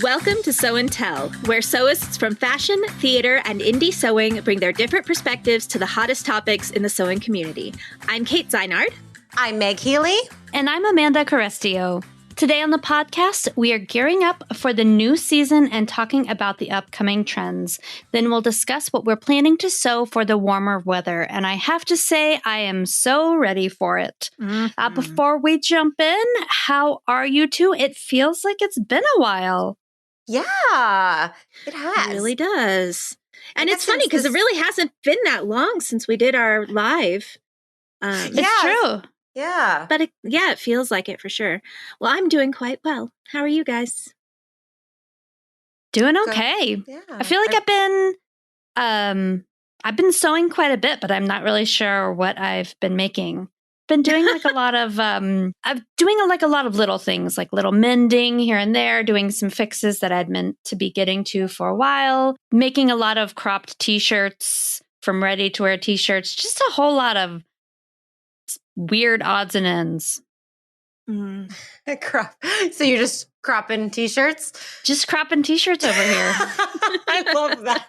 Welcome to Sew and Tell, where sewists from fashion, theater, and indie sewing bring their different perspectives to the hottest topics in the sewing community. I'm Kate Zeinard. I'm Meg Healy. And I'm Amanda Carestio. Today on the podcast, we are gearing up for the new season and talking about the upcoming trends. Then we'll discuss what we're planning to sew for the warmer weather. And I have to say, I am so ready for it. Before we jump in, how are you two? It feels like it's been a while. Yeah, it has. It really does. And it's funny because it really hasn't been that long since we did our live. It's true. Yeah. But it feels like it for sure. Well, I'm doing quite well. How are you guys? Doing okay. Yeah. I feel like I've been sewing quite a bit, but I'm not really sure what I've been making. Been doing like a lot of I'm doing like a lot of little things, like little mending here and there, doing some fixes that I'd meant to be getting to for a while, making a lot of cropped t-shirts from ready to wear t-shirts, just a whole lot of weird odds and ends. So you're just cropping t-shirts? Just cropping t-shirts over here. I love that.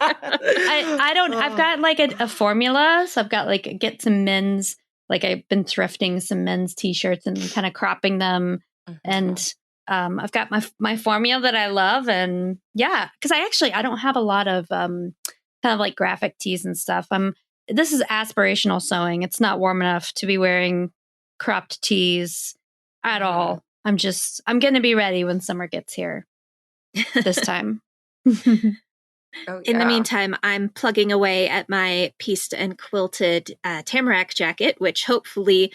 I've got like a formula. So I've got like get some men's, like I've been thrifting some men's t-shirts and kind of cropping them. And I've got my formula that I love. And yeah, because I don't have a lot of kind of like graphic tees and stuff. This is aspirational sewing. It's not warm enough to be wearing cropped tees at all. I'm going to be ready when summer gets here this time. In the meantime, I'm plugging away at my pieced and quilted tamarack jacket, which hopefully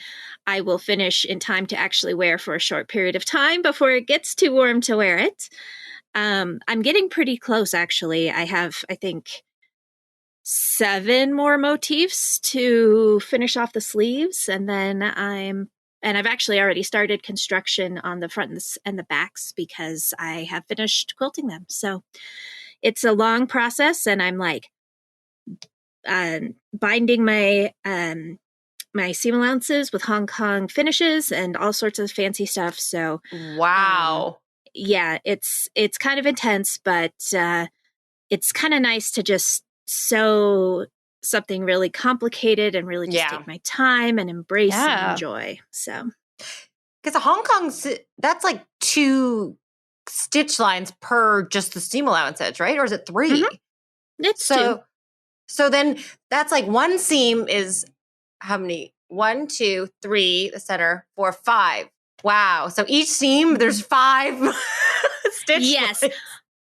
I will finish in time to actually wear for a short period of time before it gets too warm to wear it. I'm getting pretty close, actually. I have, I think, 7 more motifs to finish off the sleeves, and then I've actually already started construction on the front and the backs because I have finished quilting them. So it's a long process, and I'm like binding my my seam allowances with Hong Kong finishes and all sorts of fancy stuff. So wow, yeah, it's kind of intense, but it's kind of nice to just sew something really complicated and really just take my time and embrace and enjoy. So, because the Hong Kong, that's like 2 stitch lines per just the seam allowance edge, right? Or is it 3? Mm-hmm. It's 2. So then that's like 1 seam is how many? 1, 2, 3, the center, 4, 5. Wow. So each seam, there's 5 stitch Yes. lines.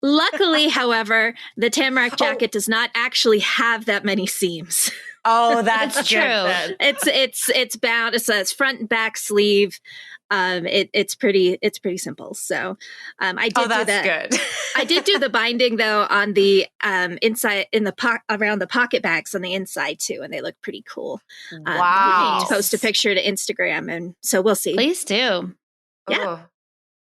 Luckily, however, the tamarack jacket does not actually have that many seams. Oh, that's true. Then. It's bound. It's front and back sleeve. It's pretty simple. So I did do that. Good. I did do the binding though on the inside in the around the pocket bags on the inside too, and they look pretty cool. Wow! We need to post a picture to Instagram, and so we'll see. Please do. Yeah. Oh.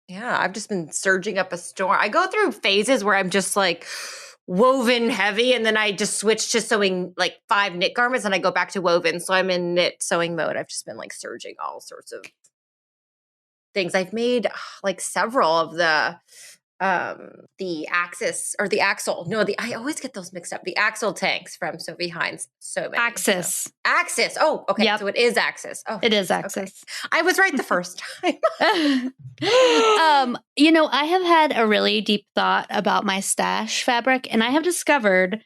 Yeah, I've just been surging up a storm. I go through phases where I'm just like woven heavy, and then I just switch to sewing like 5 knit garments, and I go back to woven. So I'm in knit sewing mode. I've just been like surging all sorts of things. I've made like several of the axis or the axle. No, I always get those mixed up. The axle tanks from Sophie Hines. So many. Axis. So. Axis. Oh, okay. Yep. So it is Axis. Oh, it is Axis. Okay. I was right the first time. I have had a really deep thought about my stash fabric, and I have discovered,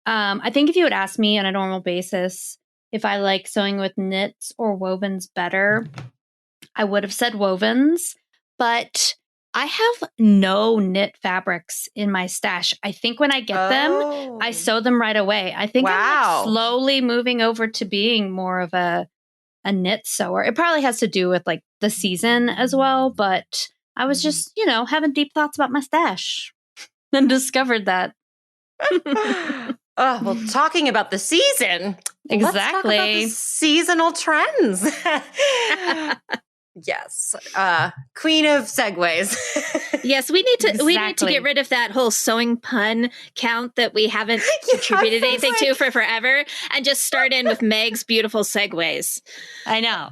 I think if you would ask me on a normal basis if I like sewing with knits or wovens better, I would have said wovens, but I have no knit fabrics in my stash. I think when I get them, I sew them right away. I think I'm like slowly moving over to being more of a knit sewer. It probably has to do with like the season as well, but I was just, having deep thoughts about my stash and discovered that. Well, talking about the season. Exactly. Let's talk about the seasonal trends. Yes. Queen of segues. Yes, we need to get rid of that whole sewing pun count that we haven't contributed anything to for forever and just start in with Meg's beautiful segues. I know.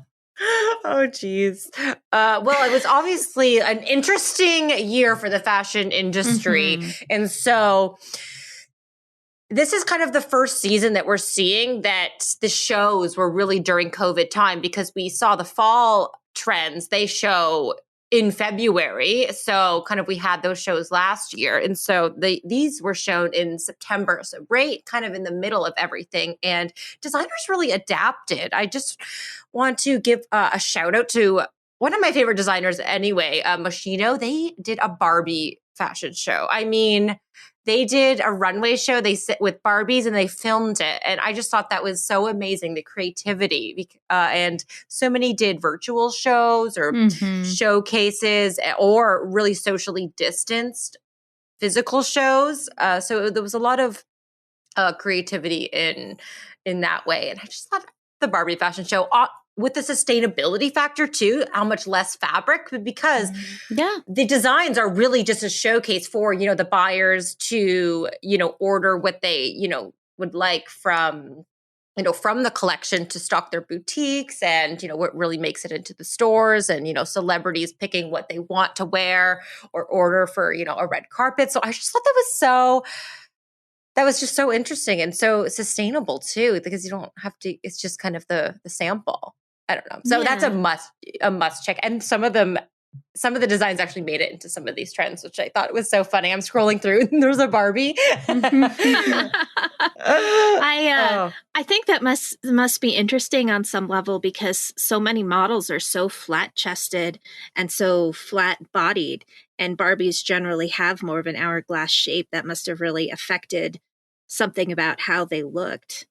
Oh, geez. Well, it was obviously an interesting year for the fashion industry. And so this is kind of the first season that we're seeing that the shows were really during COVID time, because we saw the fall trends. They show in February. So kind of we had those shows last year. And so these were shown in September. So right kind of in the middle of everything. And designers really adapted. I just want to give a shout out to one of my favorite designers anyway, Moschino. They did a Barbie fashion show. I mean, they did a runway show. They sit with Barbies and they filmed it. And I just thought that was so amazing, the creativity. And so many did virtual shows or showcases or really socially distanced physical shows. So there was a lot of creativity in that way. And I just thought the Barbie fashion show with the sustainability factor too, how much less fabric, because the designs are really just a showcase for, the buyers to, order what they, would like from the collection to stock their boutiques, and, what really makes it into the stores, and, celebrities picking what they want to wear or order for, a red carpet. So I just thought that was just so interesting and so sustainable too, because you don't have to, it's just kind of the sample. I don't know. So that's a must check. And some of the designs actually made it into some of these trends, which I thought was so funny. I'm scrolling through and there's a Barbie. I think that must be interesting on some level, because so many models are so flat chested and so flat bodied, and Barbies generally have more of an hourglass shape. That must have really affected something about how they looked.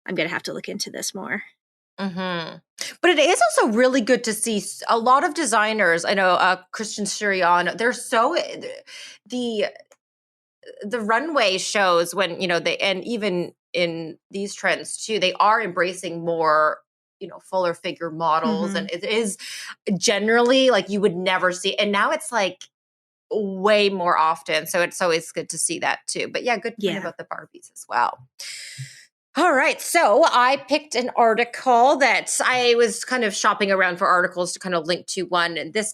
I'm going to have to look into this more. But it is also really good to see a lot of designers. I know Christian Sirion, they're so the runway shows when, and even in these trends too, they are embracing more, fuller figure models. And it is generally like you would never see. And now it's like way more often. So it's always good to see that too. But yeah, good point about the Barbies as well. All right. So I picked an article that I was kind of shopping around for articles to kind of link to one. And this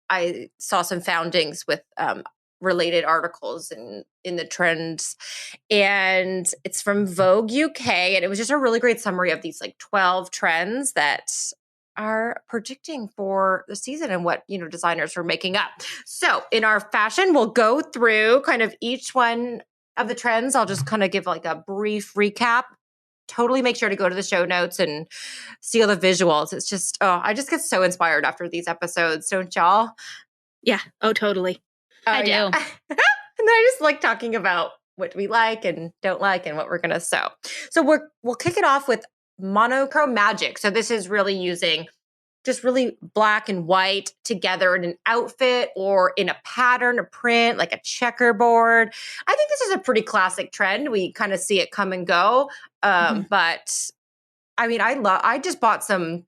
I saw some foundings with related articles in the trends. And it's from Vogue UK. And it was just a really great summary of these like 12 trends that are predicting for the season and what, designers are making up. So in our fashion, we'll go through kind of each one of the trends. I'll just kind of give like a brief recap. Totally make sure to go to the show notes and see all the visuals. It's just, I just get so inspired after these episodes, don't y'all? Yeah. Oh, totally. I do. Yeah. And then I just like talking about what we like and don't like and what we're going to sew. So we'll kick it off with monochrome magic. So this is really using just really black and white together in an outfit or in a pattern, a print, like a checkerboard. I think this is a pretty classic trend. We kind of see it come and go. But I mean, I just bought some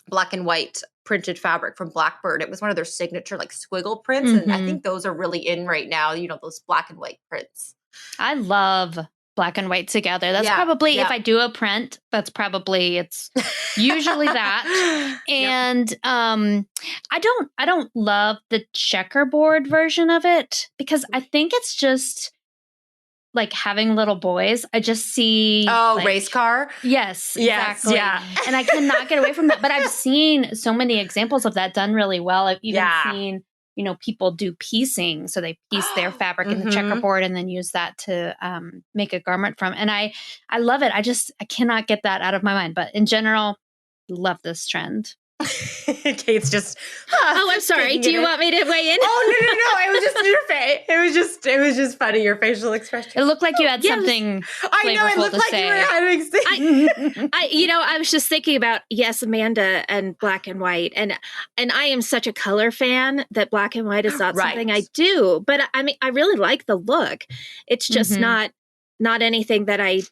black and white printed fabric from Blackbird. It was one of their signature like squiggle prints. And I think those are really in right now, those black and white prints. I love black and white together. That's probably, if I do a print, it's usually that. And I don't love the checkerboard version of it, because I think it's just like having little boys. I just see race car. Yes, exactly. Yeah. And I cannot get away from that. But I've seen so many examples of that done really well. I've even seen people do piecing. So they piece their fabric in the checkerboard and then use that to make a garment from. And I love it. I cannot get that out of my mind. But in general, love this trend. Kate's just. I'm sorry. Do you want me to weigh in? Oh no! It was just your face. It was just funny. Your facial expression. It looked like you had something. I know. It looked like you were having. I was just thinking about Amanda and black and white, and I am such a color fan that black and white is not something I do. But I mean, I really like the look. It's just not anything that I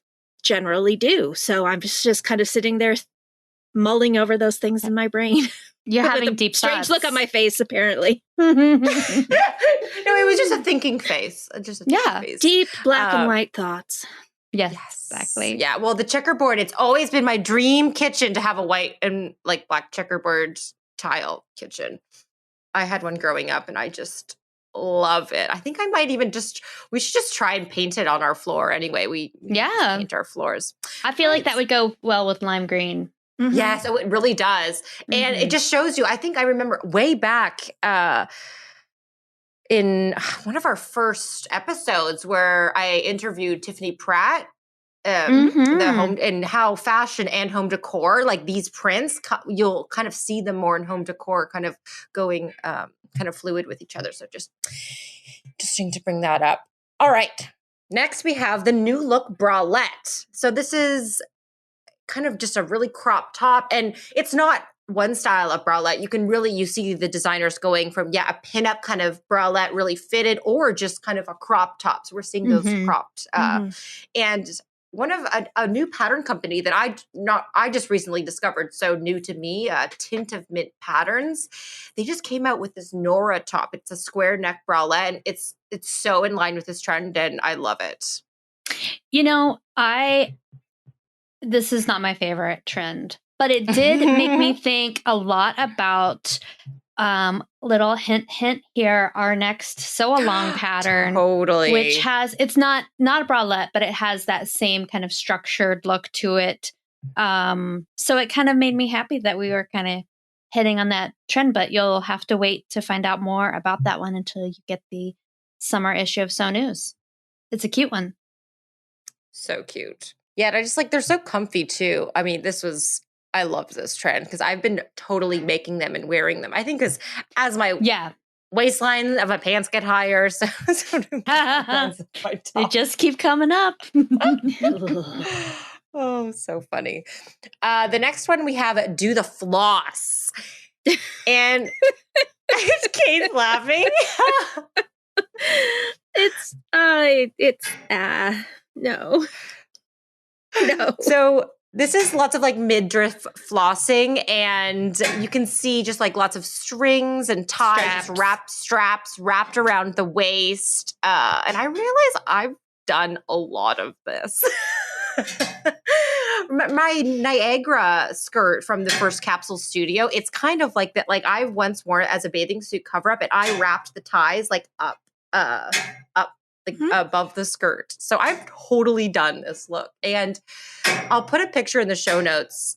generally do. So I'm just kind of sitting there mulling over those things in my brain. You're having deep strange look on my face, apparently. No, it was just a thinking face. Just a thinking face. Deep black and white thoughts. Yes, exactly. Yeah. Well, the checkerboard, it's always been my dream kitchen to have a white and like black checkerboard tile kitchen. I had one growing up and I just love it. I think I might even we should just try and paint it on our floor anyway. We just paint our floors. I feel like that would go well with lime green. Mm-hmm. Yeah, so it really does. And it just shows you, I think I remember way back in one of our first episodes where I interviewed Tiffany Pratt, the home and how fashion and home decor, like these prints, you'll kind of see them more in home decor, kind of going kind of fluid with each other. So just interesting to bring that up. All right. Next, we have the new look bralette. So this is kind of just a really crop top, and it's not one style of bralette. You see the designers going from, a pinup kind of bralette, really fitted, or just kind of a crop top. So we're seeing those cropped. And one of a new pattern company that I just recently discovered, so new to me, Tint of Mint Patterns. They just came out with this Nora top. It's a square neck bralette, and it's so in line with this trend, and I love it. You know, this is not my favorite trend, but it did make me think a lot about little hint here, our next sew along pattern. Totally. Which has, it's not a bralette, but it has that same kind of structured look to it. So it kind of made me happy that we were kind of hitting on that trend, but you'll have to wait to find out more about that one until you get the summer issue of Sew News. It's a cute one. So cute. Yeah, and I just they're so comfy too. I mean, I love this trend because I've been totally making them and wearing them. I think as my waistline of my pants get higher, so they just keep coming up. Oh, so funny. The next one we have Do the Floss. And Kate's laughing. No. So this is lots of midriff flossing, and you can see just lots of strings and ties, straps wrapped around the waist. And I realize I've done a lot of this. My Niagara skirt from the first capsule studio, it's kind of like that. I once wore it as a bathing suit cover up, and I wrapped the ties up above the skirt. So I've totally done this look, and I'll put a picture in the show notes.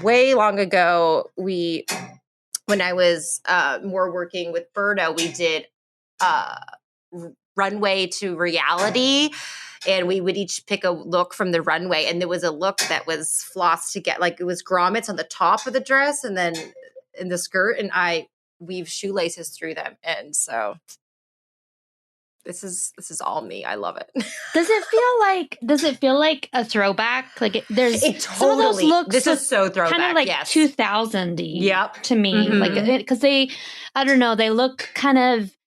Way long ago, when I was more working with Berta, we did runway to reality, and we would each pick a look from the runway, and there was a look that was flossed to get it was grommets on the top of the dress and then in the skirt, and I weave shoelaces through them, and so this is all me. I love it. Does it feel like a throwback? There's it totally. Some of those looks. This is so throwback. Kind of 2000-y. Yep. To me, because they, I don't know, they look kind of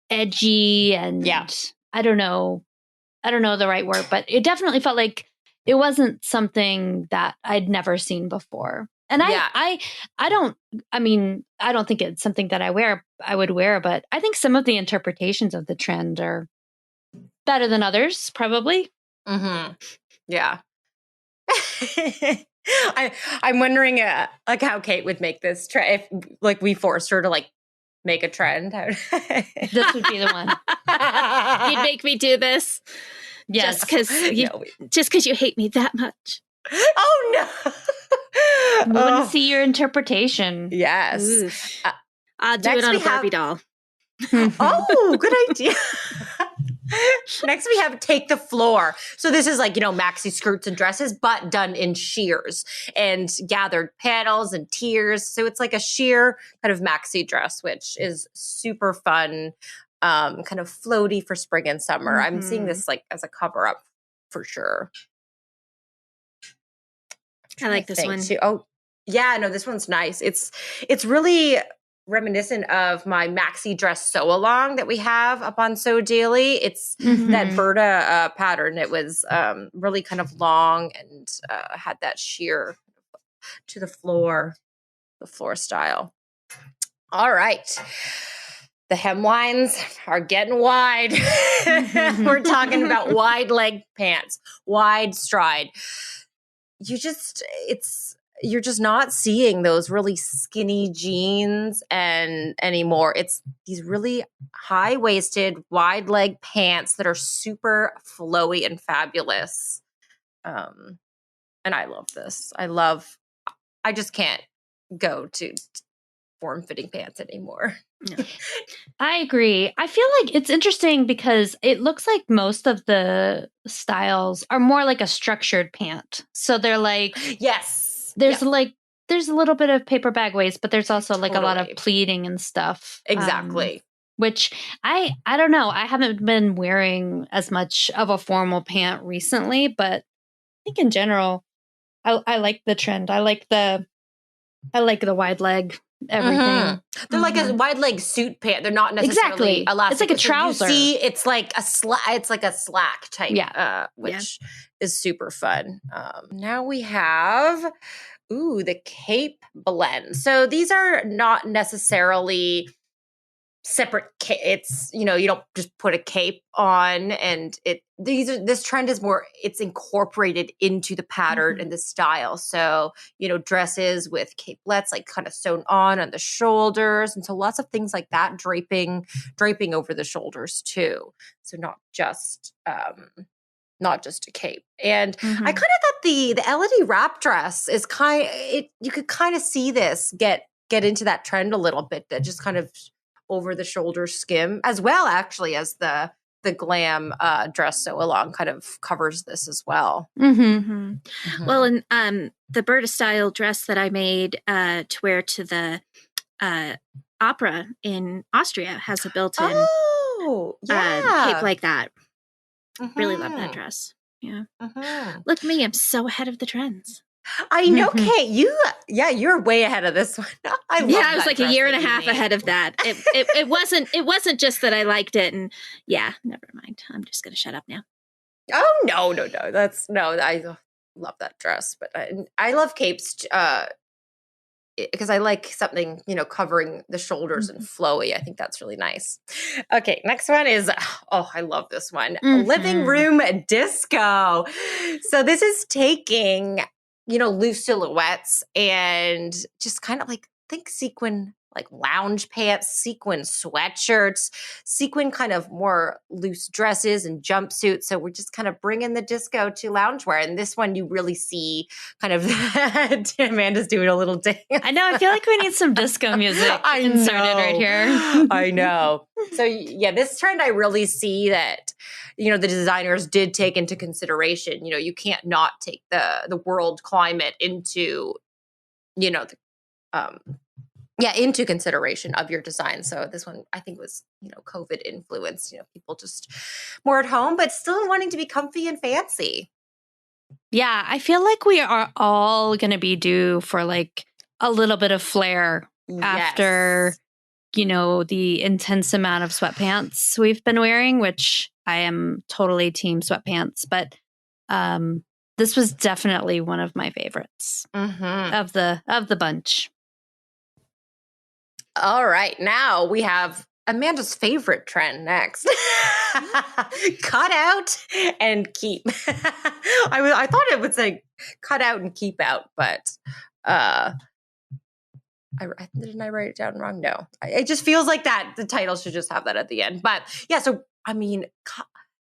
edgy and I don't know the right word, but it definitely felt like it wasn't something that I'd never seen before. And I don't think it's something that I would wear, but I think some of the interpretations of the trend are better than others, probably. Mm-hmm. Yeah. I'm wondering how Kate would make this trend if we forced her to make a trend. This would be the one. You'd make me do this. Yes. Just because you hate me that much. Oh no. We want to see your interpretation. Yes. I'll do it on a Barbie doll. Oh, good idea. Next, we have Take the Floor. So this is maxi skirts and dresses, but done in sheers and gathered panels and tiers. So it's like a sheer kind of maxi dress, which is super fun, kind of floaty for spring and summer. I'm seeing this as a cover up for sure. I like this one too. Oh, yeah, no, this one's nice. It's really reminiscent of my maxi dress sew along that we have up on Sew Daily. It's that Berta pattern. It was really kind of long and had that sheer to the floor style. All right. the hemlines are getting wide. We're talking about wide leg pants, wide stride. You're just not seeing those really skinny jeans anymore. It's these really high-waisted, wide leg pants that are super flowy and fabulous. And I love this. I just can't go to form-fitting pants anymore. No. I agree. I feel like it's interesting because it looks like most of the styles are more like a structured pant. So they're like, yes, there's a little bit of paper bag waist, but there's also like a lot of pleating and stuff. Exactly. Which I don't know. I haven't been wearing as much of a formal pant recently, but I think in general, I like the trend. I like the wide leg everything. Mm-hmm. They're like a wide leg suit pant. They're not necessarily elastic. It's like a trouser. You see, it's like a slack type, which is super fun. Now we have the cape blend. So these are not necessarily separate. It's you don't just put a cape on, and this trend is more. It's incorporated into the pattern and the style. So dresses with capelettes like kind of sewn on the shoulders, and so lots of things like that, draping over the shoulders too. So not just a cape. And I kind of thought the LED wrap dress is you could kind of see this get into that trend a little bit, that just kind of over the shoulder skim, as well actually as the glam dress sew along kind of covers this as well. Well, and the Berta style dress that I made to wear to the opera in Austria has a built-in cape like that. Really love that dress. Yeah. Look at me, I'm so ahead of the trends. I know, Kate. You're way ahead of this one. I was like a year and a half ahead of that. It wasn't just that I liked it, and never mind. I'm just gonna shut up now. Oh no. I love that dress, but I love capes because I like something covering the shoulders and flowy. I think that's really nice. Okay, next one is I love this one. Living room disco. So this is taking loose silhouettes and just kind of like think sequin, like lounge pants, sequin sweatshirts, sequin kind of more loose dresses and jumpsuits. So we're just kind of bringing the disco to loungewear. And this one you really see kind of Amanda's doing a little dance. I know. I feel like we need some disco music inserted right here. I know. So this trend I really see that the designers did take into consideration. You can't not take the world climate into into consideration of your design. So this one I think was COVID influenced. People just more at home, but still wanting to be comfy and fancy. Yeah, I feel like we are all going to be due for like a little bit of flair after the intense amount of sweatpants we've been wearing, which I am totally team sweatpants, but this was definitely one of my favorites of the bunch. All right, now we have Amanda's favorite trend next. Cut out and keep. I thought it would say cut out and keep out, but didn't I write it down wrong? No. It just feels like that the title should just have that at the end. But so I mean,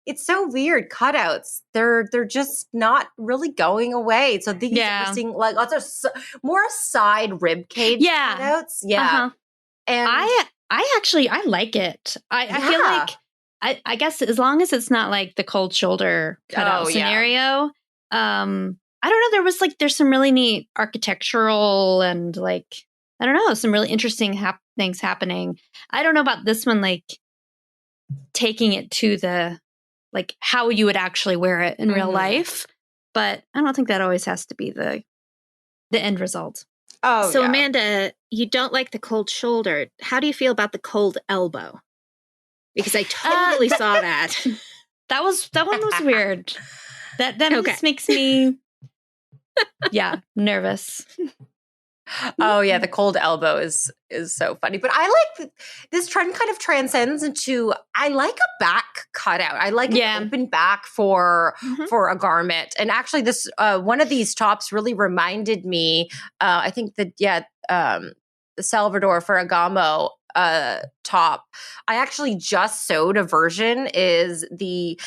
it's so weird. Cutouts, they're just not really going away. So these are seeing like lots of more side rib cage cutouts. Yeah. And I like it. I feel like I guess as long as it's not like the cold shoulder cutout scenario. I don't know. There's some really neat architectural and I don't know, some really interesting things happening. I don't know about this one, like taking it to the how you would actually wear it in real life, but I don't think that always has to be the end result. Oh, so Amanda, you don't like the cold shoulder. How do you feel about the cold elbow? Because I totally saw that. That one was weird. That just makes me nervous. Oh yeah, the cold elbow is so funny. But I like this trend kind of transcends into I like a back cutout. I like an open back for a garment. And actually this one of these tops really reminded me I think that the Salvador Ferragamo top. I actually just sewed a version is the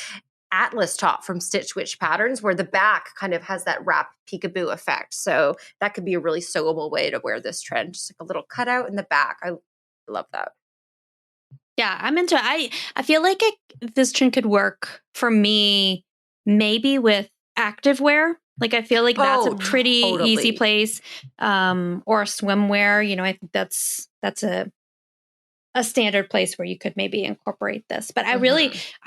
Atlas top from Stitch Witch Patterns where the back kind of has that wrap peekaboo effect. So that could be a really sewable way to wear this trend. Just like a little cutout in the back. I love that. Yeah, I'm into it. I feel like this trend could work for me maybe with activewear. Like I feel like that's a pretty easy place. Or swimwear. You know, I think that's a standard place where you could maybe incorporate this. But I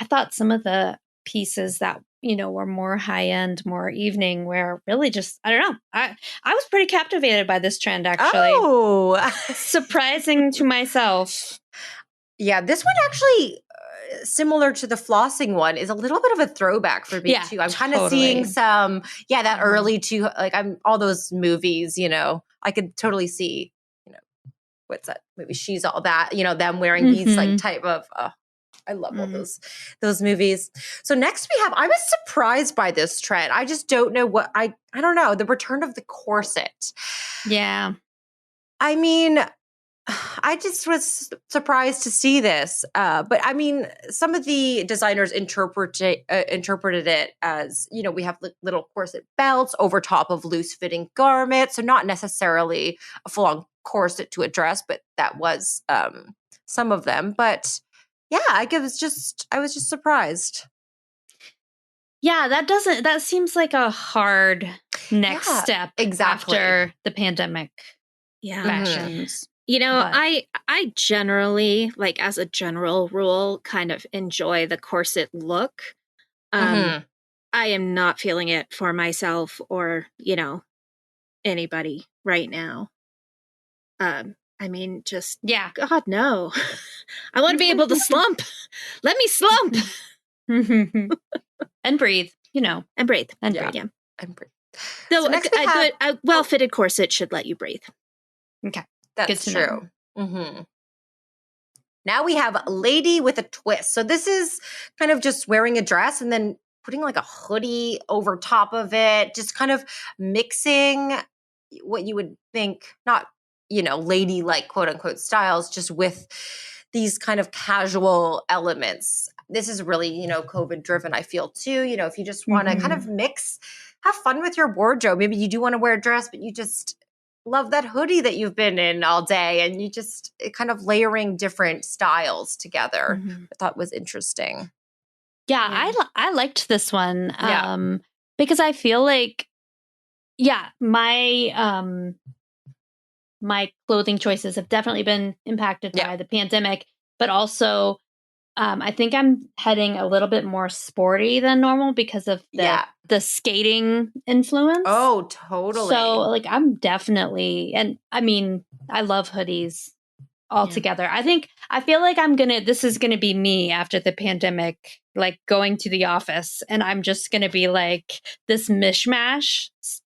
thought some of the pieces that, you know, were more high end, more evening wear really just, I don't know. I was pretty captivated by this trend actually. Oh, surprising to myself. Yeah, this one actually, similar to the flossing one, is a little bit of a throwback for me too. I'm kind of seeing some, that early to like I'm all those movies, you know, I could totally see, you know, what's that movie? She's All That, you know, them wearing these like type of. I love all those movies. So next we have, I was surprised by this trend. I just don't know what I don't know, the return of the corset. Yeah. I mean, I just was surprised to see this. But I mean, some of the designers interpreted it as, you know, we have little corset belts over top of loose fitting garments. So not necessarily a full on corset to a dress, but that was some of them. But yeah, I was just surprised. Yeah, that seems like a hard next step after the pandemic fashions. You know, I generally, like as a general rule, kind of enjoy the corset look. I am not feeling it for myself or, you know, anybody right now. I mean, just, God, no. I want to be able to slump. Let me slump. And breathe, you know. And breathe. And breathe. So a well-fitted corset should let you breathe. Okay. That's true. Now we have Lady with a Twist. So this is kind of just wearing a dress and then putting like a hoodie over top of it, just kind of mixing what you would think, not, you know, lady-like quote unquote styles, just with these kind of casual elements. This is really, you know, COVID driven, I feel too. You know, if you just want to kind of mix, have fun with your wardrobe. Maybe you do want to wear a dress, but you just love that hoodie that you've been in all day, and you just kind of layering different styles together. I thought was interesting. Yeah, I liked this one because I feel like, my clothing choices have definitely been impacted by the pandemic, but also I think I'm heading a little bit more sporty than normal because of the skating influence. Oh, totally. So like I'm definitely, and I mean, I love hoodies altogether. I feel like this is gonna be me after the pandemic, like going to the office, and I'm just gonna be like this mishmash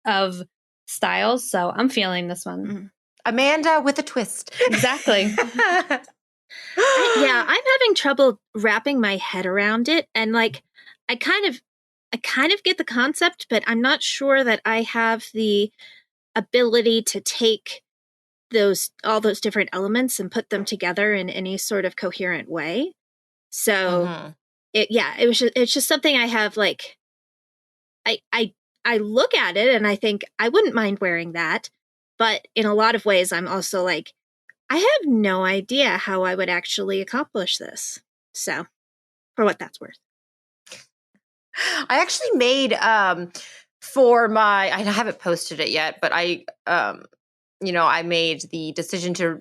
of styles. So I'm feeling this one. Amanda with a twist. Exactly. I'm having trouble wrapping my head around it, and like I kind of get the concept, but I'm not sure that I have the ability to take all those different elements and put them together in any sort of coherent way. So it's just something I have, like I look at it and I think I wouldn't mind wearing that, but in a lot of ways I'm also like, I have no idea how I would actually accomplish this. So, for what that's worth. I actually made for my, I haven't posted it yet, but I made the decision to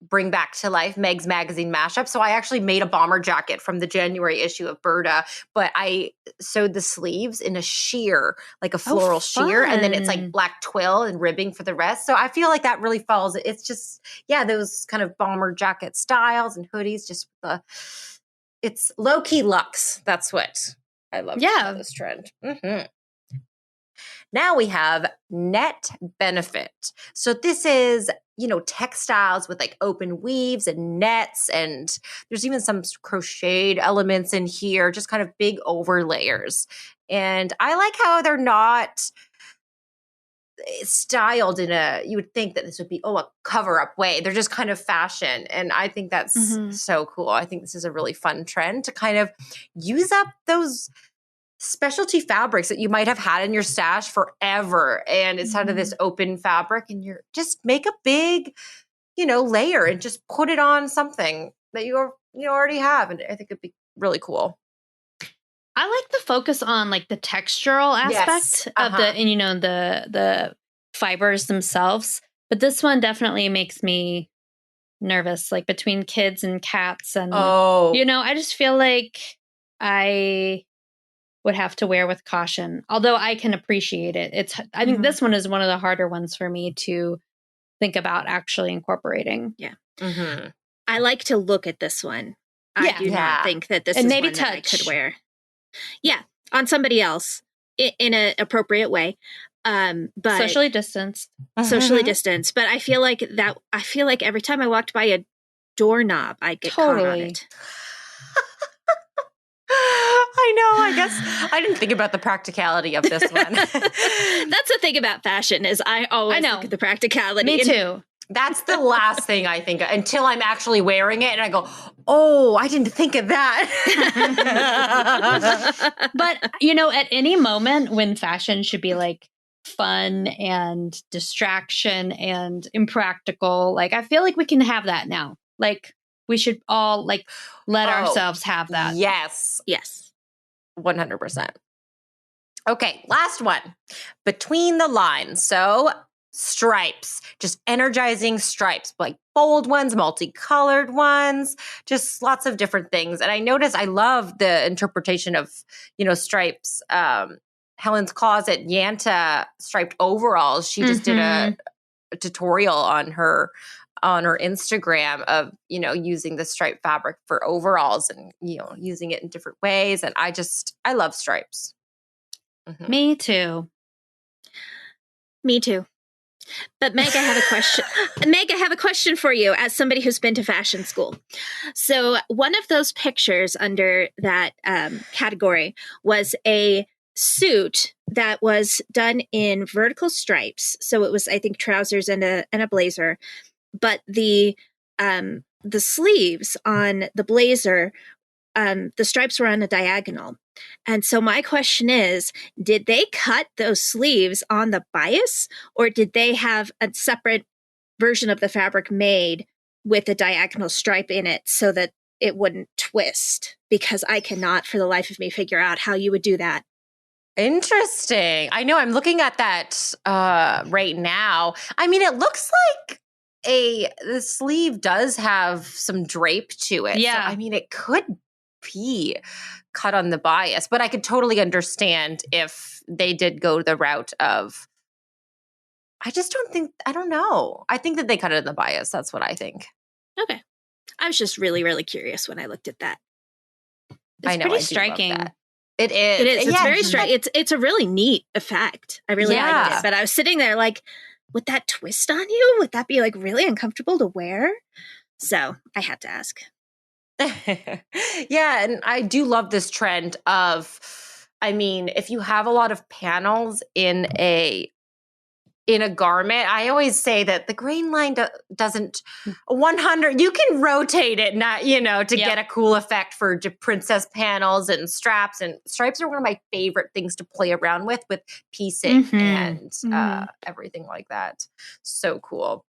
bring back to life Meg's Magazine mashup. So I actually made a bomber jacket from the January issue of Berta, but I sewed the sleeves in a sheer, like a floral sheer, and then it's like black twill and ribbing for the rest. So I feel like that really falls. It's just, those kind of bomber jacket styles and hoodies, just it's low-key luxe. That's what I love about this trend. Now we have net benefit. So this is, textiles with like open weaves and nets, and there's even some crocheted elements in here, just kind of big overlayers. And I like how they're not styled you would think that this would be, a cover-up way. They're just kind of fashion. And I think that's so cool. I think this is a really fun trend to kind of use up those specialty fabrics that you might have had in your stash forever. And instead of this open fabric, and you're just make a big, layer and just put it on something that you already have. And I think it'd be really cool. I like the focus on like the textural aspect of the fibers themselves. But this one definitely makes me nervous, like between kids and cats. And, I just feel like I would have to wear with caution, although I can appreciate it. I think this one is one of the harder ones for me to think about actually incorporating. Yeah. I like to look at this one. I do not think that this is maybe one that I could wear. Yeah, on somebody else in an appropriate way. But socially distanced. But I feel like every time I walked by a doorknob, I get caught on it. I know. I guess I didn't think about the practicality of this one. That's the thing about fashion is I always look at the practicality. Me too. That's the last thing I think of until I'm actually wearing it and I go, oh, I didn't think of that. But, at any moment when fashion should be like fun and distraction and impractical, like I feel like we can have that now. Like we should all like let ourselves have that. Yes. 100%. Okay, last one. Between the lines. So stripes, just energizing stripes, like bold ones, multicolored ones, just lots of different things. And I noticed I love the interpretation of, stripes. Helen's Closet, Yanta striped overalls. She just did a tutorial on her Instagram of, using the striped fabric for overalls and, using it in different ways. And I love stripes. Me too. But Meg, I have a question. Meg, I have a question for you as somebody who's been to fashion school. So one of those pictures under that category was a suit that was done in vertical stripes. So it was, I think, trousers and a blazer. But the sleeves on the blazer, the stripes were on a diagonal. And so my question is, did they cut those sleeves on the bias, or did they have a separate version of the fabric made with a diagonal stripe in it so that it wouldn't twist? Because I cannot for the life of me figure out how you would do that. Interesting. I know, I'm looking at that right now. I mean, it looks like the sleeve does have some drape to it. Yeah. So, I mean, it could be cut on the bias, but I could totally understand if they did go the route of, I don't know. I think that they cut it in the bias. That's what I think. Okay. I was just really, really curious when I looked at that. It's pretty striking. It is. It's very striking. It's a really neat effect. I really liked it. But I was sitting there like, would that twist on you? Would that be like really uncomfortable to wear? So I had to ask. Yeah, and I do love this trend of, I mean, if you have a lot of panels in a garment, I always say that the grain line doesn't 100. You can rotate it, not to get a cool effect for princess panels and straps. And stripes are one of my favorite things to play around with piecing and everything like that. So cool.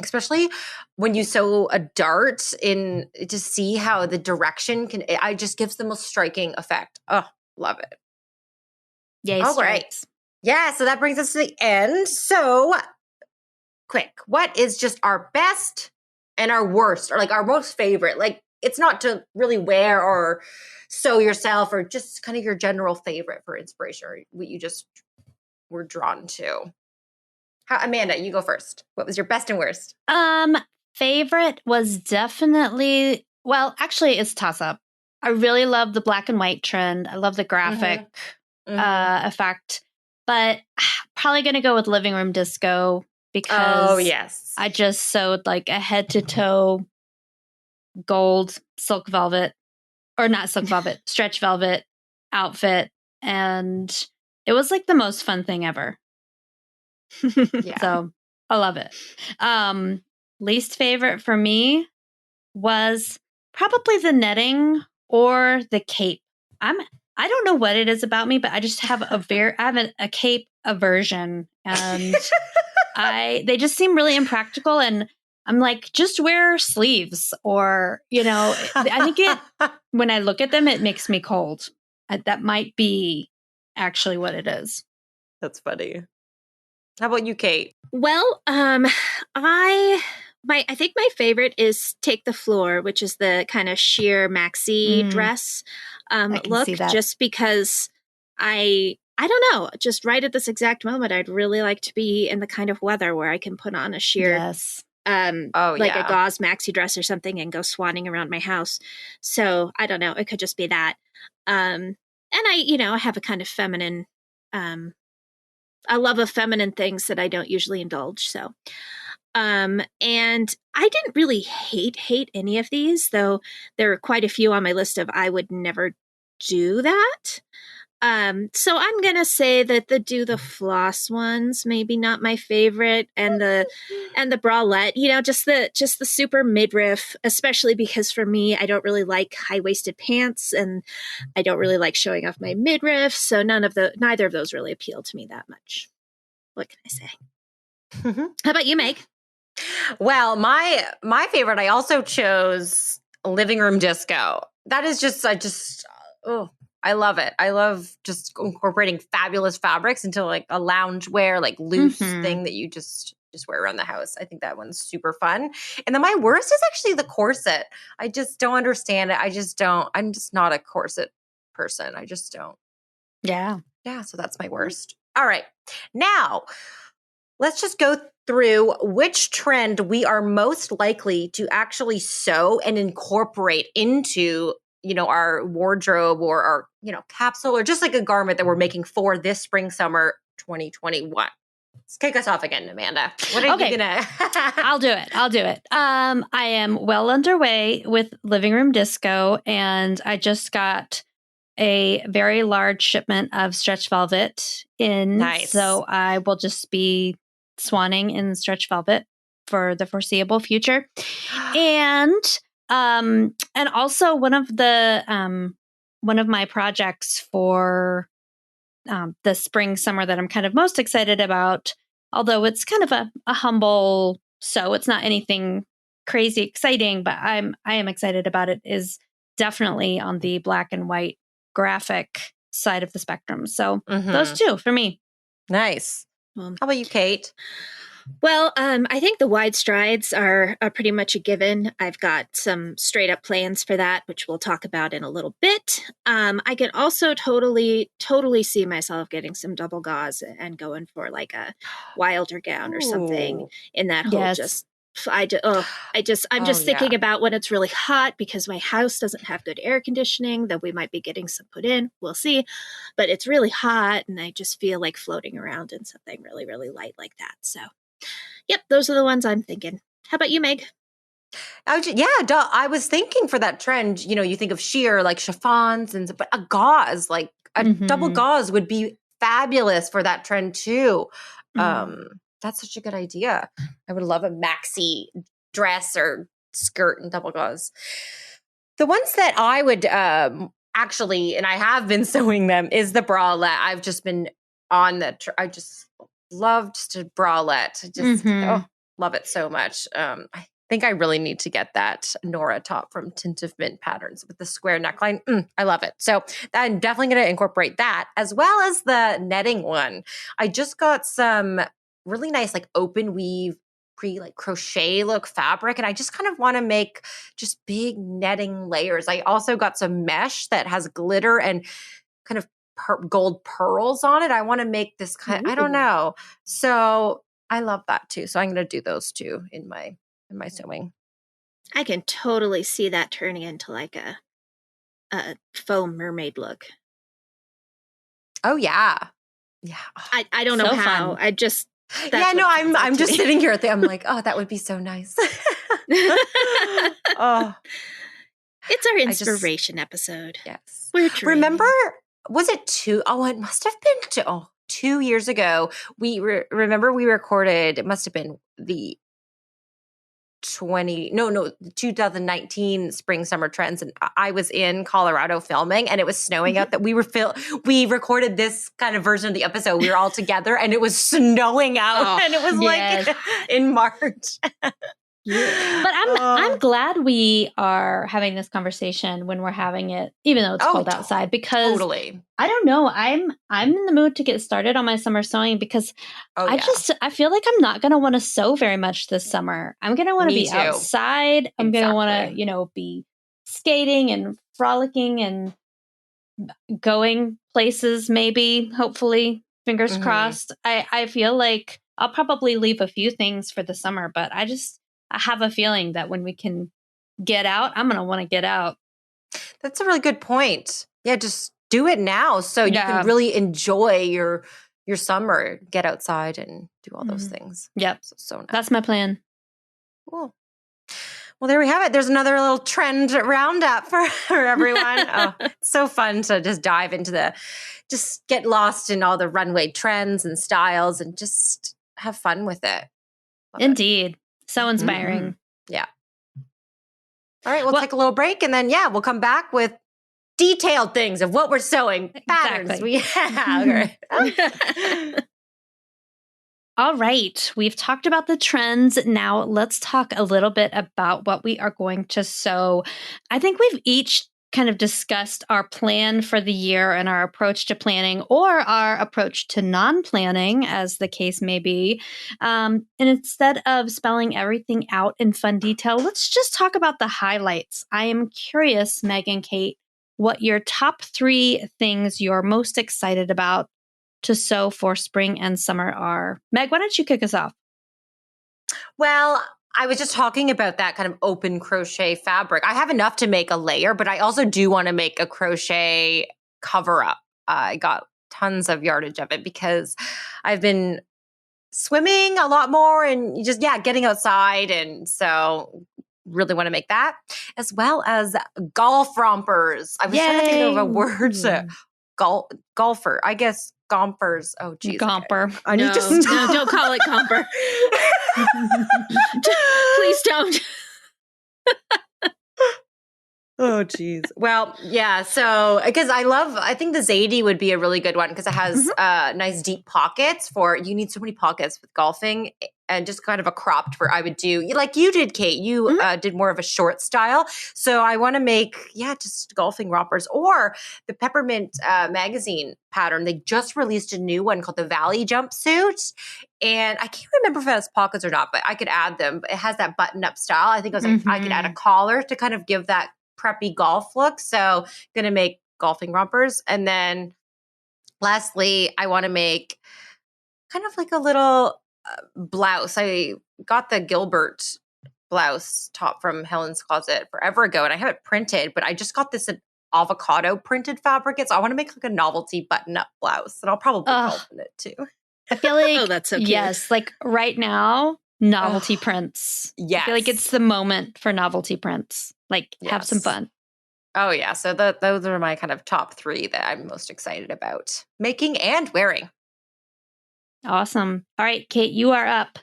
Especially when you sew a dart in to see how the direction it just gives the most striking effect. Oh, love it. Yay, all stripes. Right. Yeah, so that brings us to the end. So quick, what is just our best and our worst, or like our most favorite? Like, it's not to really wear or sew yourself, or just kind of your general favorite for inspiration, or what you just were drawn to. Amanda, you go first. What was your best and worst? Favorite was definitely, actually it's toss-up. I really love the black and white trend. I love the graphic effect. but probably going to go with living room disco because yes. I just sewed like a head to toe gold silk velvet, or not silk velvet, stretch velvet outfit. And it was like the most fun thing ever. Yeah. So I love it. Least favorite for me was probably the netting or the cape. I don't know what it is about me, but I just have a cape aversion, and they just seem really impractical. And I'm like, just wear sleeves, or I think when I look at them, it makes me cold. That might be actually what it is. That's funny. How about you, Kate? Well, I think my favorite is Take the Floor, which is the kind of sheer maxi dress I can look, see that. just because I don't know, just right at this exact moment, I'd really like to be in the kind of weather where I can put on a sheer, a gauze maxi dress or something and go swanning around my house. So I don't know, it could just be that. And I have a kind of feminine, a love of feminine things that I don't usually indulge. So, and I didn't really hate any of these, though there are quite a few on my list of I would never do that. So I'm going to say that the do the floss ones, maybe not my favorite, and the bralette, just the super midriff, especially because for me, I don't really like high-waisted pants and I don't really like showing off my midriff. So neither of those really appeal to me that much. What can I say? How about you, Meg? Well, my favorite, I also chose living room disco. That is I love it. I love just incorporating fabulous fabrics into like a loungewear, like loose thing that you just wear around the house. I think that one's super fun. And then my worst is actually the corset. I just don't understand it. I'm just not a corset person. I just don't. Yeah. Yeah, so that's my worst. All right. Now, let's just go through which trend we are most likely to actually sew and incorporate into our wardrobe or our capsule, or just like a garment that we're making for this spring summer 2021. Let's kick us off again, Amanda. What are you gonna I'll do it. I am well underway with living room disco, and I just got a very large shipment of stretch velvet in. Nice. So I will just be swanning in stretch velvet for the foreseeable future. And also one of my projects for the spring summer that I'm kind of most excited about, although it's kind of a humble sew, it's not anything crazy exciting, but I am excited about it, is definitely on the black and white graphic side of the spectrum. So those two for me. Nice. How about you, Kate? Well, I think the wide strides are pretty much a given. I've got some straight up plans for that, which we'll talk about in a little bit. I can also totally see myself getting some double gauze and going for like a wilder gown or something in that whole I'm just thinking about when it's really hot, because my house doesn't have good air conditioning, that we might be getting some put in. We'll see. But it's really hot and I just feel like floating around in something really, really light like that. So, yep, those are the ones I'm thinking. How about you, Meg? I was thinking for that trend, you think of sheer like chiffons, but a gauze, like a double gauze would be fabulous for that trend too. That's such a good idea. I would love a maxi dress or skirt and double gauze. The ones that I would actually, and I have been sewing them, is the bralette. I've just been on I just loved the bralette. I just love it so much. I think I really need to get that Nora top from Tint of Mint Patterns with the square neckline. I love it. So I'm definitely going to incorporate that, as well as the netting one. I just got some really nice like open weave crochet look fabric, and I just kind of want to make just big netting layers. I also got some mesh that has glitter and kind of gold pearls on it. I want to make this I don't know. So I love that too. So I'm going to do those two in my sewing. I can totally see that turning into like a faux mermaid look. Oh yeah. Yeah. I don't know So how. fun. I just Yeah, no, I'm just sitting here. I'm like, oh, that would be so nice. Oh, it's our inspiration episode. Yes. We're dreaming. Remember, was it it must have been 2 years ago. We remember we recorded, it must have been the 2019 spring summer trends, and I was in Colorado filming, and it was snowing out. That we recorded this kind of version of the episode. We were all together, and it was snowing out, and it was like in March. Yeah. But I'm glad we are having this conversation when we're having it, even though it's cold outside, because I don't know. I'm in the mood to get started on my summer sewing because I feel like I'm not going to want to sew very much this summer. I'm going to want to be outside. I'm going to want to, be skating and frolicking and going places, maybe, hopefully, fingers crossed. I feel like I'll probably leave a few things for the summer, but I have a feeling that when we can get out, I'm going to want to get out. That's a really good point. Yeah, just do it now so you can really enjoy your summer, get outside and do all those things. Yep. So nice. That's my plan. Cool. Well, there we have it. There's another little trend roundup for everyone. It's so fun to just dive into just get lost in all the runway trends and styles and just have fun with it. Love Indeed. It. So inspiring. Mm-hmm. Yeah. All right, we'll take a little break and then, we'll come back with detailed things of what we're sewing, patterns we have. All right, we've talked about the trends. Now let's talk a little bit about what we are going to sew. I think we've each kind of discussed our plan for the year and our approach to planning or our approach to non-planning, as the case may be. And instead of spelling everything out in fun detail, let's just talk about the highlights. I am curious, Meg and Kate, what your top 3 things you're most excited about to sew for spring and summer are. Meg, why don't you kick us off? Well, I was just talking about that kind of open crochet fabric. I have enough to make a layer, but I also do want to make a crochet cover up. I got tons of yardage of it because I've been swimming a lot more and just, getting outside. And so really want to make that, as well as golf rompers. I was trying to think of a word. Golfer, I guess. Gompers. Oh, geez. Gomper. I need to stop. No, don't call it gomper. Please don't. Oh, geez. Well, yeah. So, because I think the Zadie would be a really good one because it has nice deep pockets you need so many pockets with golfing, and just kind of a cropped where I would do, like you did, Kate. You did more of a short style. So I want to make, just golfing rompers, or the Peppermint magazine pattern. They just released a new one called the Valley jumpsuit. And I can't remember if it has pockets or not, but I could add them. But it has that button up style. I think I could add a collar to kind of give that preppy golf look. So going to make golfing rompers. And then lastly, I want to make kind of like a little blouse. I got the Gilbert blouse top from Helen's Closet forever ago, and I have it printed, but I just got this avocado printed fabric. So I want to make like a novelty button-up blouse, and I'll probably golf in it too. I feel like, that's so cute. Yes, like right now, novelty prints. Yes. I feel like it's the moment for novelty prints. Like, have some fun. Oh, yeah. So those are my kind of top 3 that I'm most excited about making and wearing. Awesome. All right, Kate, you are up.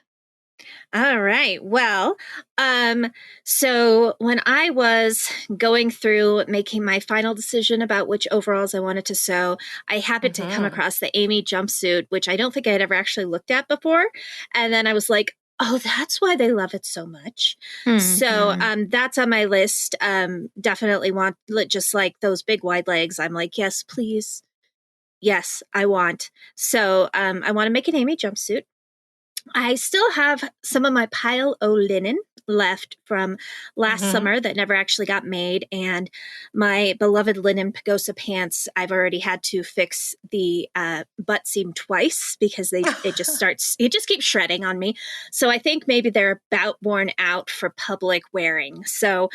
All right. Well, so when I was going through making my final decision about which overalls I wanted to sew, I happened to come across the Amy jumpsuit, which I don't think I had ever actually looked at before. And then I was like, oh, that's why they love it so much. So that's on my list. Definitely want, just like those big wide legs. I'm like, yes, please. Yes, I want. So I want to make an Amy jumpsuit. I still have some of my pile o' linen left from last summer that never actually got made. And my beloved linen pagosa pants, I've already had to fix the butt seam twice because it just keeps shredding on me. So I think maybe they're about worn out for public wearing. So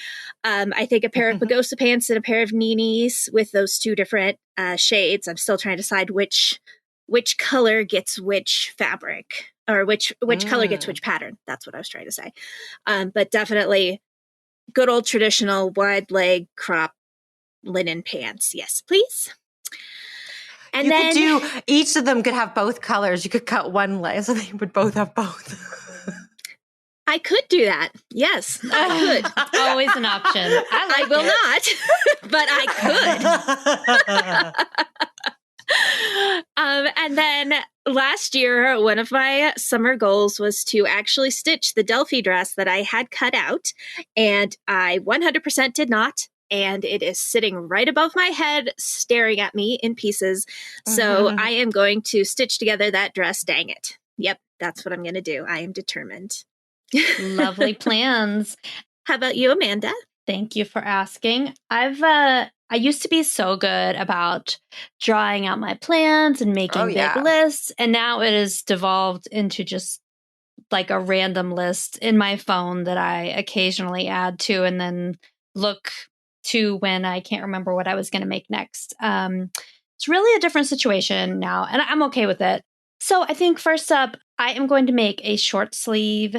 I think a pair of pagosa pants and a pair of Ninis with those 2 different shades. I'm still trying to decide which which color gets which fabric, or which color gets which pattern. That's what I was trying to say. But definitely good old traditional wide leg crop linen pants. Yes, please. And then could do, each of them could have both colors. You could cut one leg so they would both have both. I could do that. Yes, I could. It's always an option. I will not, but I could. And then last year, one of my summer goals was to actually stitch the Delphi dress that I had cut out, and I 100% did not. And it is sitting right above my head, staring at me in pieces. So I am going to stitch together that dress. Dang it. Yep, that's what I'm going to do. I am determined. Lovely plans. How about you, Amanda? Thank you for asking. I used to be so good about drawing out my plans and making big lists, and now it has devolved into just like a random list in my phone that I occasionally add to and then look to when I can't remember what I was going to make next. It's really a different situation now, and I'm okay with it. So I think first up, I am going to make a short sleeve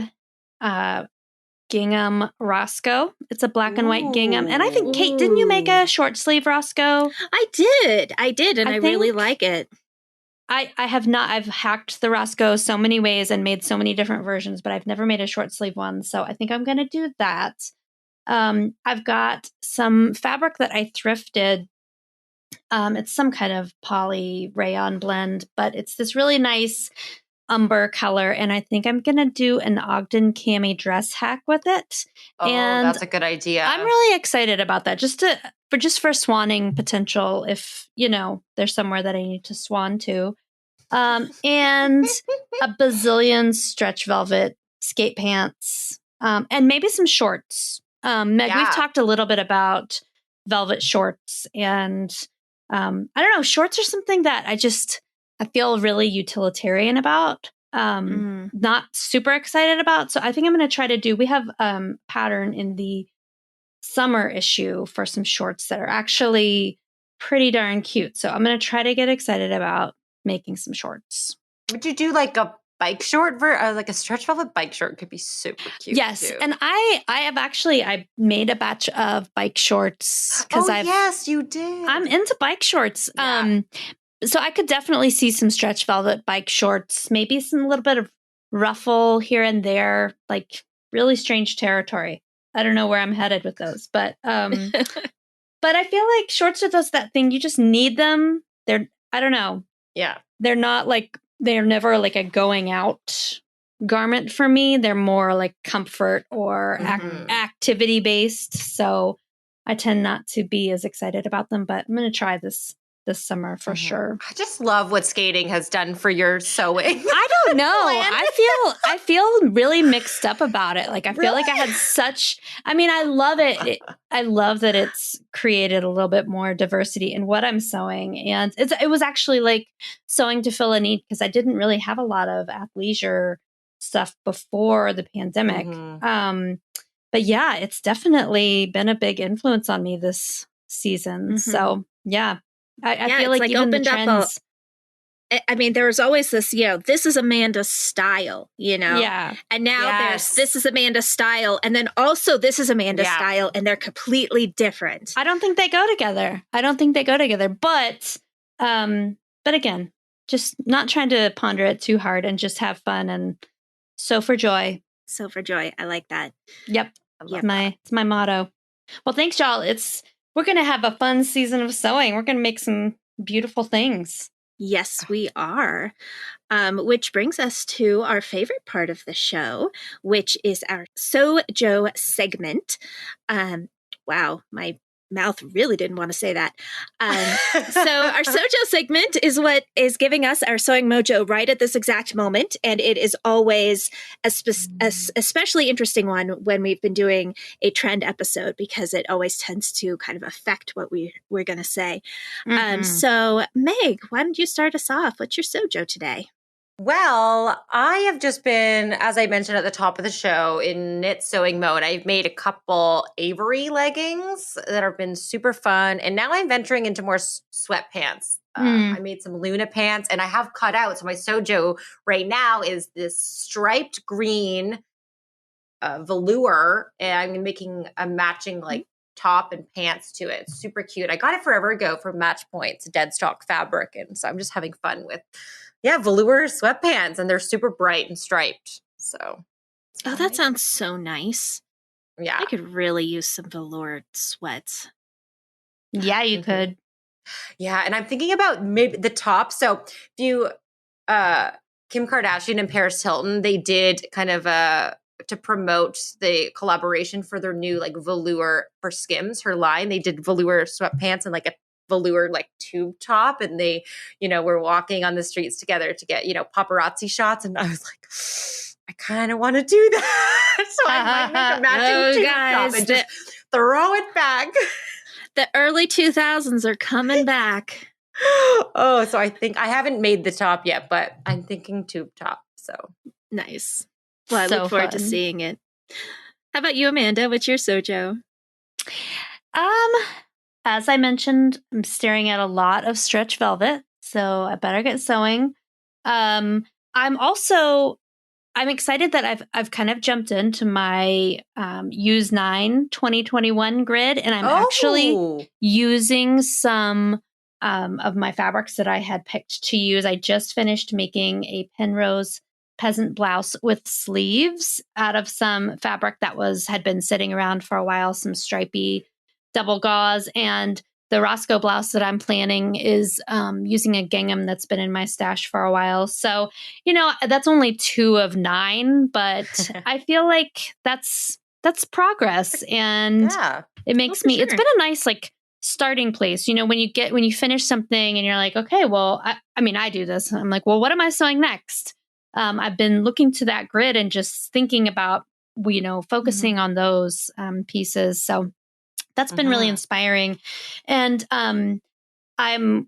gingham Roscoe. It's a black and white gingham. And I think, Kate, didn't you make a short sleeve Roscoe? I did. And I really like it. I have not. I've hacked the Roscoe so many ways and made so many different versions, but I've never made a short sleeve one. So I think I'm going to do that. I've got some fabric that I thrifted. It's some kind of poly rayon blend, but it's this really nice umber color, and I think I'm gonna do an Ogden cami dress hack with it. And that's a good idea. I'm really excited about that, just for swanning potential if there's somewhere that I need to swan to. And a bazillion stretch velvet skate pants, and maybe some shorts. Meg, we've talked a little bit about velvet shorts, and I don't know, shorts are something that I feel really utilitarian about, not super excited about. So I think I'm going to try to do, we have pattern in the summer issue for some shorts that are actually pretty darn cute. So I'm going to try to get excited about making some shorts. Would you do like a bike short, like a stretch velvet bike short could be super cute. Yes. Too. And I made a batch of bike shorts. Yes, you did. I'm into bike shorts. Yeah. So I could definitely see some stretch velvet bike shorts, maybe some little bit of ruffle here and there, like really strange territory. I don't know where I'm headed with those, but I feel like shorts are that thing. You just need them. I don't know. Yeah. They're never like a going out garment for me. They're more like comfort or activity based. So I tend not to be as excited about them, but I'm going to try this summer for sure. I just love what skating has done for your sewing. I don't know. I feel really mixed up about it. Like I feel like I had I love it. I love that it's created a little bit more diversity in what I'm sewing. And it was actually like sewing to fill a need because I didn't really have a lot of athleisure stuff before the pandemic. But yeah, it's definitely been a big influence on me this season. So yeah. I feel like even the trends. There was always this, this is Amanda's style, Yeah. And now there's this is Amanda's style, and then also this is Amanda's style, and they're completely different. I don't think they go together. But again, just not trying to ponder it too hard and just have fun and sew for joy. Sew for joy. I like that. Yep. It's my motto. Well, thanks, y'all. We're going to have a fun season of sewing. We're going to make some beautiful things. Yes, we are. Which brings us to our favorite part of the show, which is our Sewjo segment. Wow, my mouth really didn't want to say that. So our Sewjo segment is what is giving us our sewing mojo right at this exact moment. And it is always a especially interesting one when we've been doing a trend episode, because it always tends to kind of affect what we're going to say. So Meg, why don't you start us off? What's your Sewjo today? Well, I have just been, as I mentioned at the top of the show, in knit sewing mode. I've made a couple Avery leggings that have been super fun. And now I'm venturing into more sweatpants. I made some Luna pants, and I have cut out. So my Sewjo right now is this striped green velour, and I'm making a matching like top and pants to it. It's super cute. I got it forever ago from Match Point. It's a dead stock fabric, and so I'm just having fun with velour sweatpants, and they're super bright and striped. So that sounds so nice. Yeah, I could really use some velour sweats. Yeah, you could. Yeah, and I'm thinking about maybe the top. So if you Kim Kardashian and Paris Hilton, they did kind of to promote the collaboration for their new like velour for Skims, her line. They did velour sweatpants and like a velour like tube top, and they, were walking on the streets together to get, paparazzi shots. And I was like, I kind of want to do that. So I might make a matching tube top and just throw it back. The early 2000s are coming back. Oh, so I think I haven't made the top yet, but I'm thinking tube top. So nice. Well, I look forward to seeing it. How about you, Amanda? What's your Sewjo? As I mentioned, I'm staring at a lot of stretch velvet, so I better get sewing. I'm excited that I've kind of jumped into my Use 9 2021 grid, and I'm actually using some of my fabrics that I had picked to use. I just finished making a Penrose peasant blouse with sleeves out of some fabric that had been sitting around for a while, some stripy double gauze, and the Roscoe blouse that I'm planning is using a gingham that's been in my stash for a while. So, that's only 2 of 9, but I feel like that's progress, and it makes me. Sure. It's been a nice like starting place. When you finish something and you're like, okay, well, I do this. I'm like, well, what am I sewing next? I've been looking to that grid and just thinking about, focusing on those pieces. So that's been really inspiring. And I'm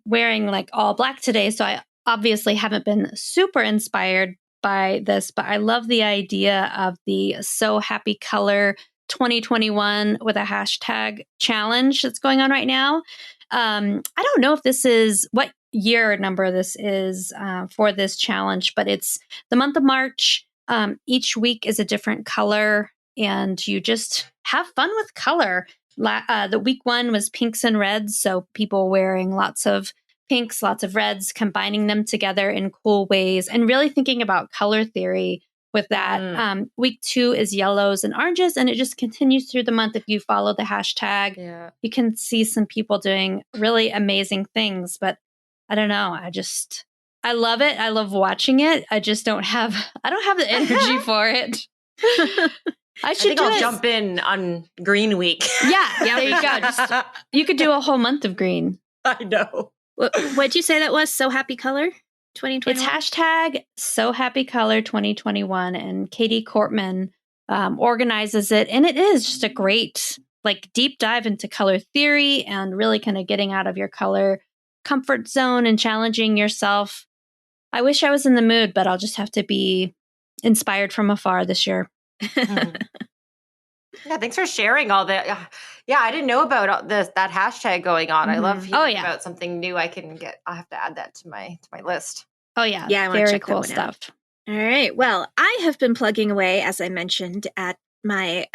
wearing like all black today, so I obviously haven't been super inspired by this, but I love the idea of the So Happy Color 2021 with a hashtag challenge that's going on right now. I don't know if this is what year number this is for this challenge, but it's the month of March. Each week is a different color, and you just have fun with color. The week 1 was pinks and reds, so people wearing lots of pinks, lots of reds, combining them together in cool ways, and really thinking about color theory with that. Week 2 is yellows and oranges, and it just continues through the month. If you follow the hashtag, you can see some people doing really amazing things. But I don't know. I love it. I love watching it. I just don't have the energy for it. I think I'll jump in on Green Week. Yeah, there you go. You could do a whole month of green. I know. What'd you say that was? So Happy Color 2021? It's hashtag So Happy Color 2021, and Katie Cortman organizes it. And it is just a great like deep dive into color theory and really kind of getting out of your color comfort zone and challenging yourself. I wish I was in the mood, but I'll just have to be inspired from afar this year. Yeah, thanks for sharing all that. Yeah, I didn't know about that hashtag going on. I love hearing about something new I can get. I'll have to add that to my list. Oh yeah. Yeah, I want to very check cool that one stuff. out. All right. Well, I have been plugging away, as I mentioned, at my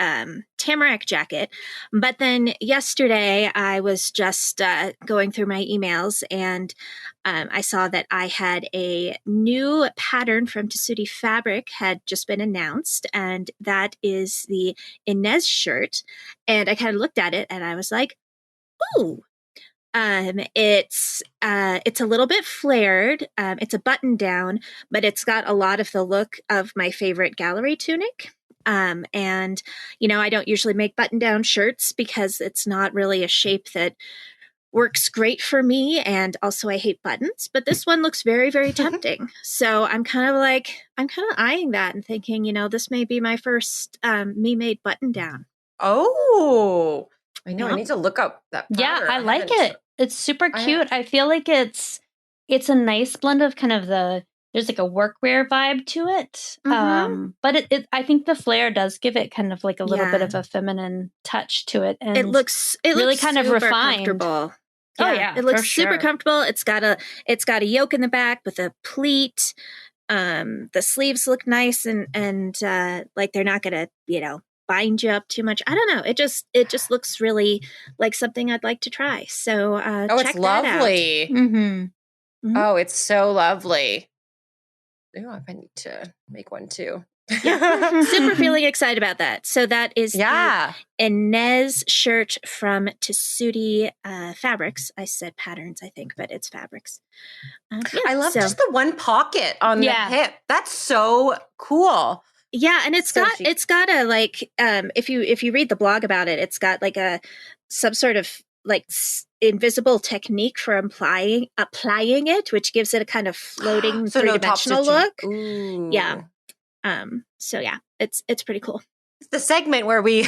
tamarack jacket. But then yesterday I was just going through my emails, and I saw that I had a new pattern from Tessuti Fabric had just been announced, and that is the Inez shirt. And I kind of looked at it and I was like, ooh. It's a little bit flared. It's a button down, but it's got a lot of the look of my favorite gallery tunic. And, I don't usually make button down shirts because it's not really a shape that works great for me. And also I hate buttons, but this one looks very, very tempting. So I'm kind of eyeing that and thinking, this may be my first me-made button down. Oh, I know. I need to look up that pattern. Yeah, I like it. It's super cute. I feel like it's a nice blend of kind of there's like a workwear vibe to it. But I think the flare does give it kind of like a little bit of a feminine touch to it. And it looks really kind of refined. Comfortable. It looks super comfortable. It's got a yoke in the back with a pleat. The sleeves look nice and like they're not gonna, bind you up too much. I don't know. It just looks really like something I'd like to try. So check it's lovely. That out. Mm-hmm. Oh, it's so lovely. Oh, I might need to make one too. Yeah, super feeling excited about that. So that is the Inez shirt from Tessuti Fabrics. I said patterns, I think, but it's fabrics. I love just the one pocket on the hip. That's so cool. Yeah, and it's got a like if you read the blog about it, it's got like some sort of like invisible technique for applying it, which gives it a kind of floating three-dimensional look. Ooh. Yeah. So yeah, it's pretty cool. It's the segment where we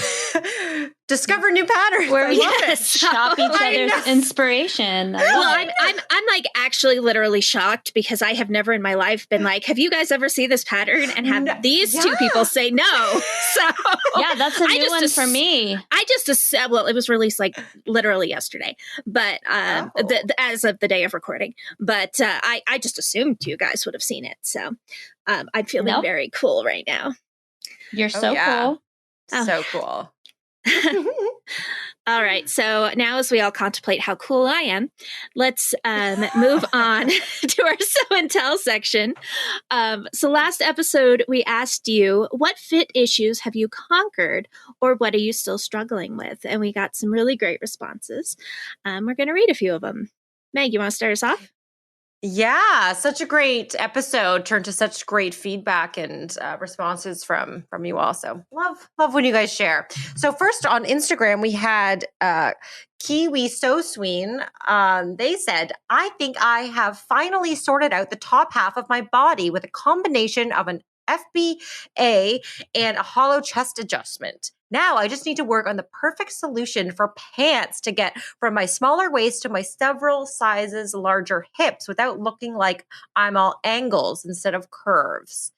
discover new patterns. Where we shop each other's inspiration. Well, I'm like actually literally shocked because I have never in my life been like, have you guys ever seen this pattern? And have these two people say no. So yeah, that's a new one for me. I just it was released like literally yesterday, but as of the day of recording. But I just assumed you guys would have seen it. So I'm feeling very cool right now. You're so cool. So cool. All right. So now as we all contemplate how cool I am, let's move on to our Sew and Tell section. So last episode, we asked you, what fit issues have you conquered or what are you still struggling with? And we got some really great responses. We're going to read a few of them. Meg, you want to start us off? Yeah, such a great episode. Turned to such great feedback and responses from you all. So love when you guys share. So first on Instagram, we had Kiwi So Sween. They said, I think I have finally sorted out the top half of my body with a combination of an FBA and a hollow chest adjustment. Now I just need to work on the perfect solution for pants to get from my smaller waist to my several sizes larger hips without looking like I'm all angles instead of curves.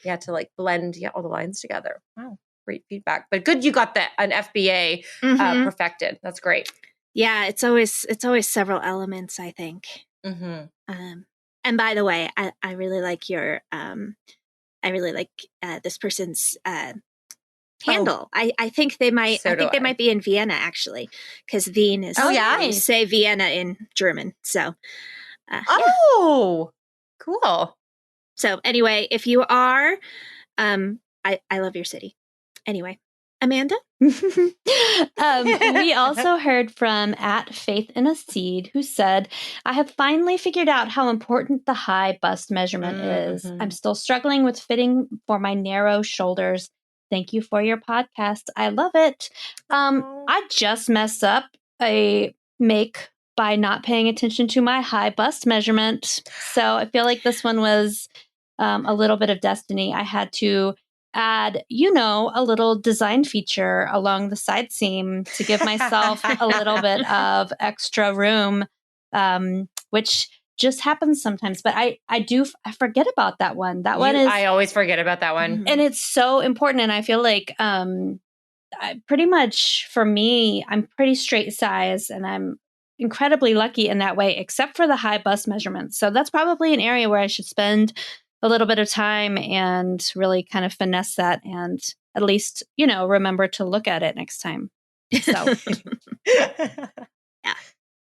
You had to like blend all the lines together. Wow, great feedback. But good you got an FBA perfected. That's great. Yeah, it's always several elements, I think. Mm-hmm. And by the way, I really like your this person's handle. I think they might. They might be in Vienna actually, because Wien is. You say Vienna in German. So. Cool. So anyway, if you are, I love your city. Anyway, Amanda. We also heard from @FaithInASeed, who said, I have finally figured out how important the high bust measurement is. I'm still struggling with fitting for my narrow shoulders. Thank you for your podcast. I love it. I just messed up a make by not paying attention to my high bust measurement. So I feel like this one was a little bit of destiny. I had to add, a little design feature along the side seam to give myself a little bit of extra room, which just happens sometimes. But I forget about that one. I always forget about that one. And it's so important. And I feel like pretty much for me, I'm pretty straight size and I'm incredibly lucky in that way, except for the high bust measurements. So that's probably an area where I should spend a little bit of time and really kind of finesse that and at least, remember to look at it next time. So yeah,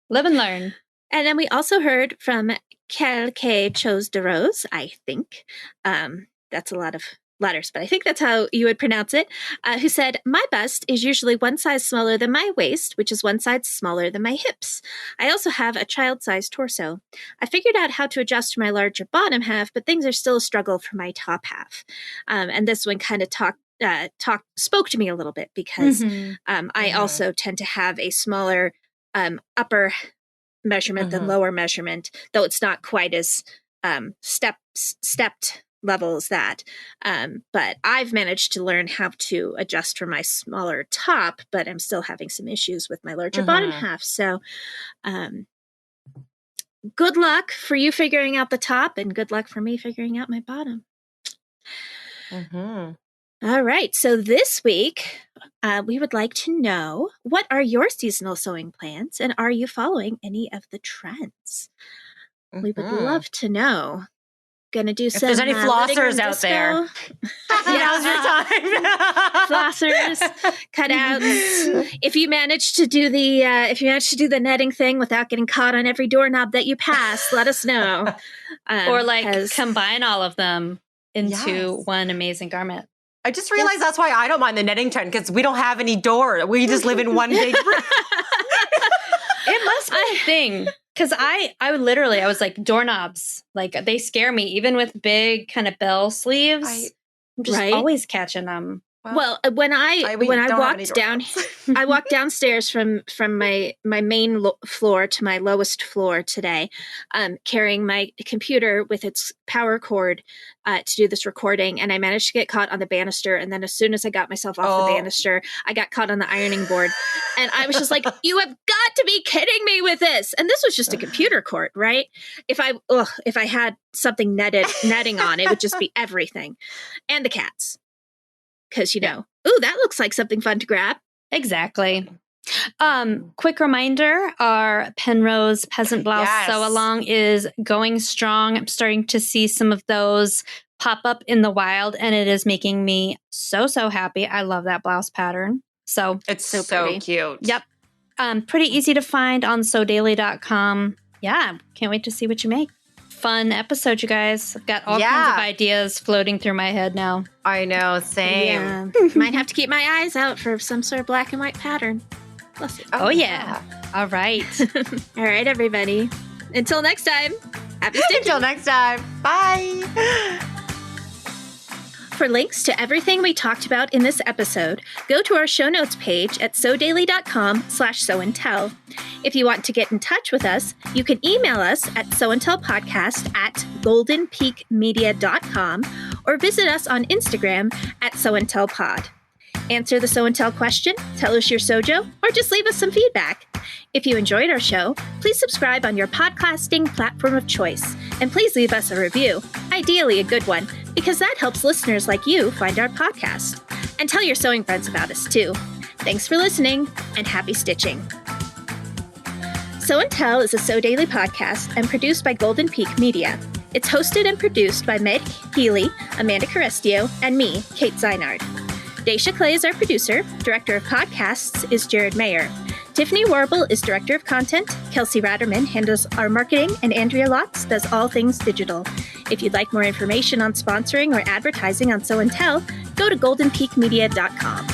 live and learn. And then we also heard from Quelque Chose de Rose, I think. That's a lot of letters, but I think that's how you would pronounce it, who said, my bust is usually one size smaller than my waist, which is one size smaller than my hips. I also have a child-sized torso. I figured out how to adjust to my larger bottom half, but things are still a struggle for my top half. And this one kind of spoke to me a little bit because I also tend to have a smaller upper measurement than lower measurement, though it's not quite as stepped level as that. But I've managed to learn how to adjust for my smaller top, but I'm still having some issues with my larger bottom half. So good luck for you figuring out the top and good luck for me figuring out my bottom. All right. So this week we would like to know, what are your seasonal sewing plans, and are you following any of the trends? We would love to know. Gonna do some. If there's any flossers out there, now's your time. Flossers, cutouts. If you manage to do the netting thing without getting caught on every doorknob that you pass, let us know. Or combine all of them into one amazing garment. I just realized that's why I don't mind the netting trend, because we don't have any door. We just live in one big room. It must be a thing. Because I was like, doorknobs, like they scare me, even with big kind of bell sleeves. I'm just always catching them. Well, when I walked downstairs from my main floor to my lowest floor today, carrying my computer with its power cord to do this recording, and I managed to get caught on the banister. And then as soon as I got myself off the banister, I got caught on the ironing board, and I was just like, "You have got to be kidding me with this!" And this was just a computer cord, right? If I had something netting on, it would just be everything, and the cats. Because, that looks like something fun to grab. Exactly. Quick reminder, our Penrose Peasant Blouse Sew Along is going strong. I'm starting to see some of those pop up in the wild, and it is making me so happy. I love that blouse pattern. So it's so cute. Yep. Pretty easy to find on sewdaily.com. Yeah, can't wait to see what you make. Fun episode, you guys. I've got all kinds of ideas floating through my head now. I know, same. Yeah. Might have to keep my eyes out for some sort of black and white pattern. Oh yeah. All right. All right, everybody. Until next time. Happy stitching. Until next time. Bye. For links to everything we talked about in this episode, go to our show notes page at sewdaily.com/sewandtell. If you want to get in touch with us, you can email us at sewandtellpodcast@goldenpeakmedia.com or visit us on Instagram at sewandtellpod. Answer the Sew and Tell question, tell us your sojo, or just leave us some feedback. If you enjoyed our show, please subscribe on your podcasting platform of choice, and please leave us a review, ideally a good one, because that helps listeners like you find our podcast. And tell your sewing friends about us too. Thanks for listening, and happy stitching. Sew and Tell is a Sew Daily podcast and produced by Golden Peak Media. It's hosted and produced by Meg Healy, Amanda Carestio, and me, Kate Zeinard. Daisha Clay is our producer. Director of podcasts is Jared Mayer. Tiffany Warble is Director of Content. Kelsey Ratterman handles our marketing, and Andrea Lotz does all things digital. If you'd like more information on sponsoring or advertising on Sew and Tell, go to goldenpeakmedia.com.